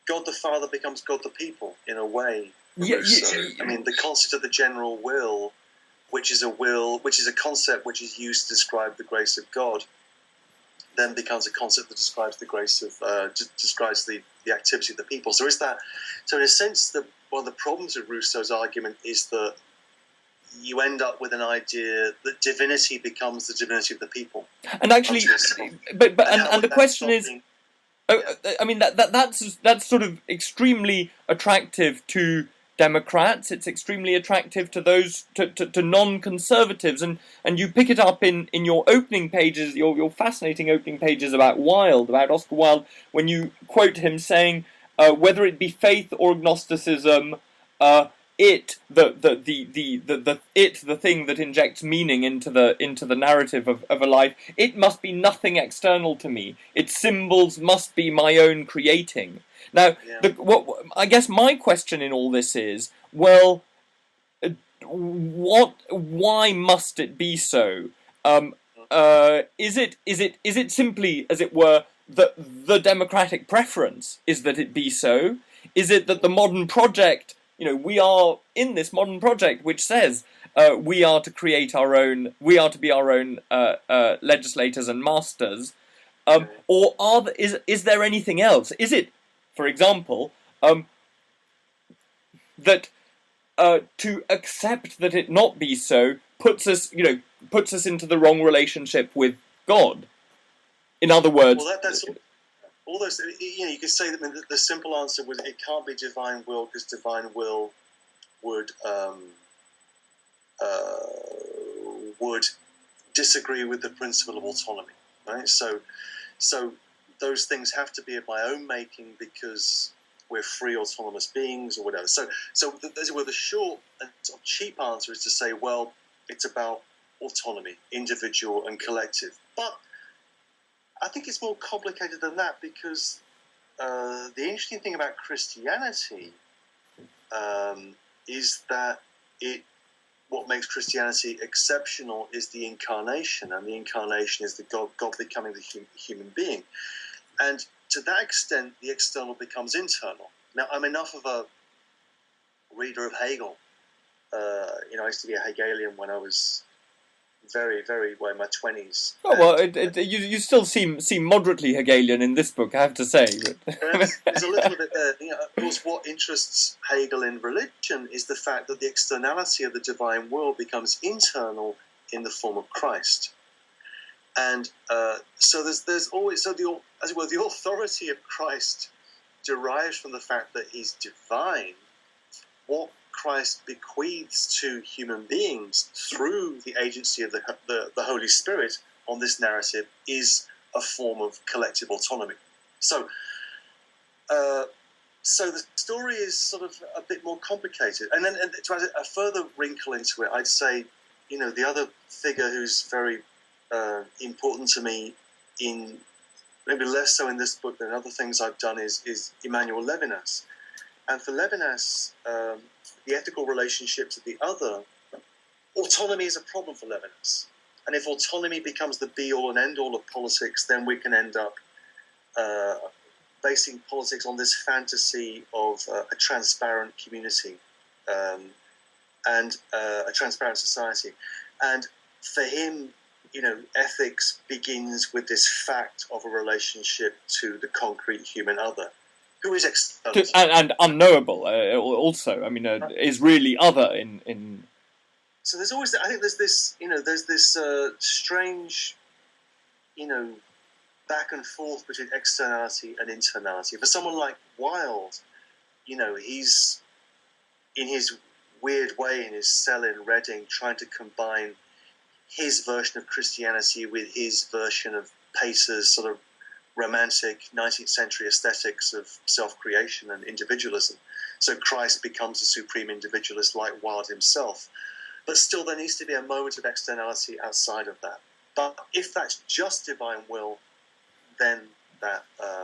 God the Father becomes God the people in a way. Yeah, I mean, the concept of the general will, which is a concept which is used to describe the grace of God, then becomes a concept that describes the grace of describes the activity of the people. So in a sense, one of the problems of Rousseau's argument is that you end up with an idea that divinity becomes the divinity of the people. And actually, but the question is, I mean that's sort of extremely attractive to Democrats. It's extremely attractive to those to non-conservatives, and you pick it up in your opening pages, your fascinating opening pages about Oscar Wilde, when you quote him saying, whether it be faith or agnosticism, the thing that injects meaning into the narrative of a life, it must be nothing external to me. Its symbols must be my own creating. Now, I guess my question in all this is, well, why must it be so? Is it simply, as it were, the democratic preference is that it be so? Is it that the modern project, we are in this modern project which says we are to create our own, we are to be our own legislators and masters, or is there anything else? Is it, for example, that to accept that it not be so puts us into the wrong relationship with God? In other words, well, that's all those. You could say that the simple answer was it can't be divine will, because divine will would disagree with the principle of autonomy, right? So those things have to be of my own making because we're free autonomous beings or whatever. So the short and sort of cheap answer is to say, well, it's about autonomy, individual and collective. But I think it's more complicated than that, because the interesting thing about Christianity is that what makes Christianity exceptional is the incarnation, and the incarnation is the God becoming the human being. And to that extent, the external becomes internal. Now, I'm enough of a reader of Hegel. I used to be a Hegelian when I was very, very well in my 20s. Oh, well, you still seem moderately Hegelian in this book, I have to say. There's a little bit there. Of course, what interests Hegel in religion is the fact that the externality of the divine will becomes internal in the form of Christ. And so there's always, the authority of Christ derives from the fact that he's divine. What Christ bequeaths to human beings through the agency of the Holy Spirit on this narrative is a form of collective autonomy. So the story is sort of a bit more complicated. And then to add a further wrinkle into it, I'd say, the other figure who's very important to me, in maybe less so in this book than other things I've done, is Emmanuel Levinas. And for Levinas, the ethical relationships of the other, autonomy is a problem for Levinas. And if autonomy becomes the be-all and end-all of politics, then we can end up basing politics on this fantasy of a transparent community and a transparent society. And for him, ethics begins with this fact of a relationship to the concrete human other, who is external and unknowable. Also, I mean, is really other in. So there's always, I think, there's this strange, back and forth between externality and internality. For someone like Wilde, he's in his weird way in his cell in Reading trying to combine his version of Christianity with his version of Pacer's sort of romantic 19th century aesthetics of self-creation and individualism. So Christ becomes a supreme individualist like Wilde himself. But still there needs to be a moment of externality outside of that. But if that's just divine will, then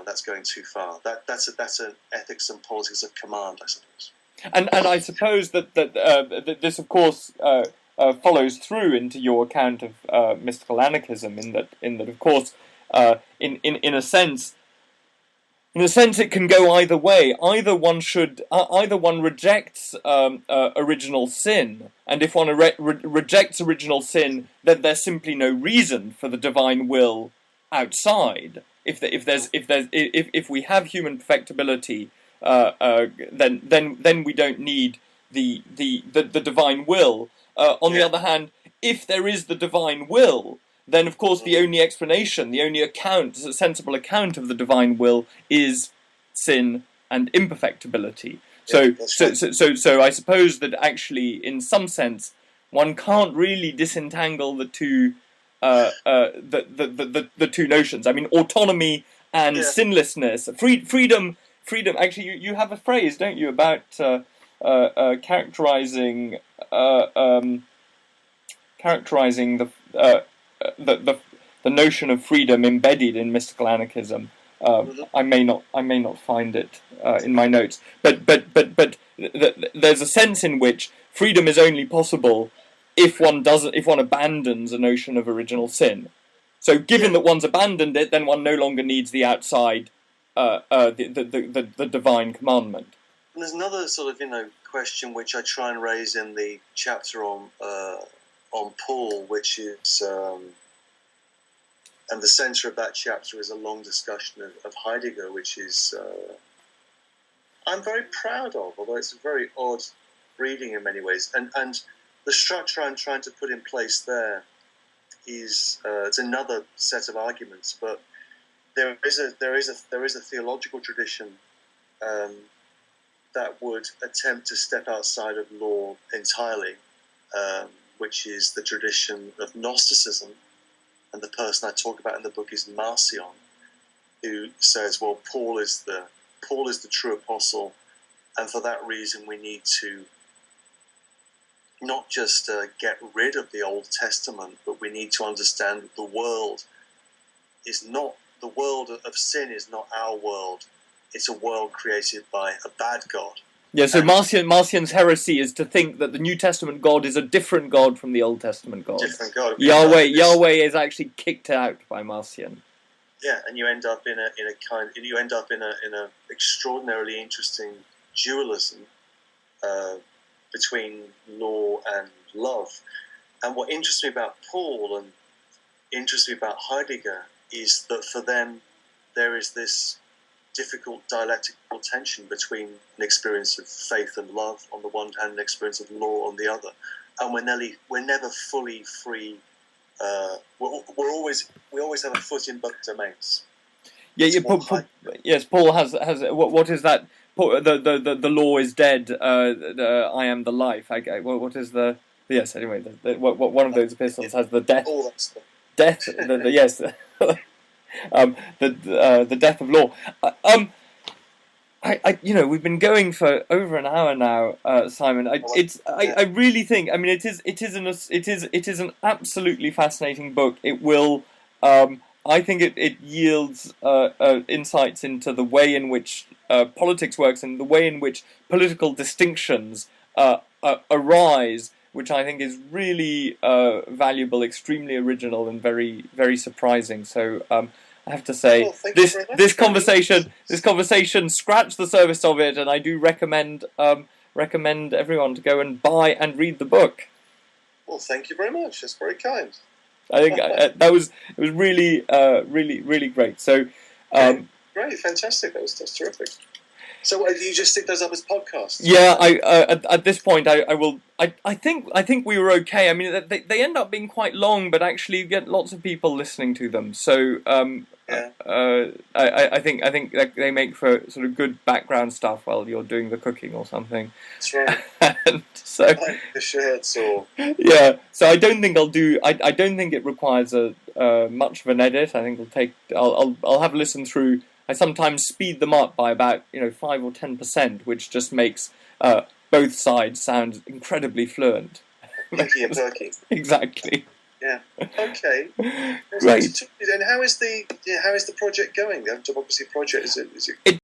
that's going too far. That's an ethics and politics of command, I suppose. And I suppose that this, of course, follows through into your account of mystical anarchism, in that of course, in a sense, In a sense, it can go either way. Either one rejects original sin, and if one rejects original sin, then there's simply no reason for the divine will outside. If we have human perfectibility, then we don't need the divine will. On the other hand, if there is the divine will, then of course the only explanation, the only account, a sensible account of the divine will is sin and imperfectibility. So I suppose that actually, in some sense, one can't really disentangle the two the two notions. I mean, autonomy and sinlessness, freedom. Actually, you have a phrase, don't you, about characterizing the notion of freedom embedded in mystical anarchism. I may not find it in my notes, but there's a sense in which freedom is only possible if one abandons a notion of original sin. So, given that one's abandoned it, then one no longer needs the outside, the divine commandment. And there's another sort of question which I try and raise in the chapter on Paul, which is, and the centre of that chapter is a long discussion of Heidegger, which is I'm very proud of, although it's a very odd reading in many ways. And the structure I'm trying to put in place there is it's another set of arguments, but there is a theological tradition that would attempt to step outside of law entirely, which is the tradition of Gnosticism. And the person I talk about in the book is Marcion, who says, well, Paul is the true apostle, and for that reason we need to not just get rid of the Old Testament, but we need to understand that the world of sin is not our world. It's a world created by a bad God. Yeah, so Marcion's heresy is to think that the New Testament God is a different God from the Old Testament God. Different God. Yahweh is actually kicked out by Marcion. Yeah, and you end up in a extraordinarily interesting dualism between law and love. And what interests me about Paul and interests me about Heidegger is that for them there is this difficult dialectical tension between an experience of faith and love on the one hand, and an experience of law on the other, and we're never fully free. We always have a foot in both domains. Yes, Paul has. What is that? The law is dead. I am the life. What is the? Yes. Anyway, one of those epistles has the death. All that stuff. Death. Yes. The death of law. We've been going for over an hour now, Simon. I really think. I mean, it is an absolutely fascinating book. It will. I think it yields insights into the way in which politics works and the way in which political distinctions arise, which I think is really valuable, extremely original, and very, very surprising. So I have to say, this conversation scratched the surface of it, and I do recommend everyone to go and buy and read the book. Well, thank you very much. That's very kind. I think it was really, really great. So, great, fantastic. That's terrific. So, you just stick those up as podcasts? Yeah, at this point, I will. I think we were okay. I mean, they end up being quite long, but actually, you get lots of people listening to them. So, I think that they make for sort of good background stuff while you're doing the cooking or something. That's right. And so, like the shirts or yeah. So I don't think I'll do. I don't think it requires much of an edit. I think I'll have a listen through. I sometimes speed them up by about 5 or 10%, which just makes both sides sound incredibly fluent. Pinky and perky. Exactly. Yeah. Okay. Great. And how is the project going? The Democracy Project is it?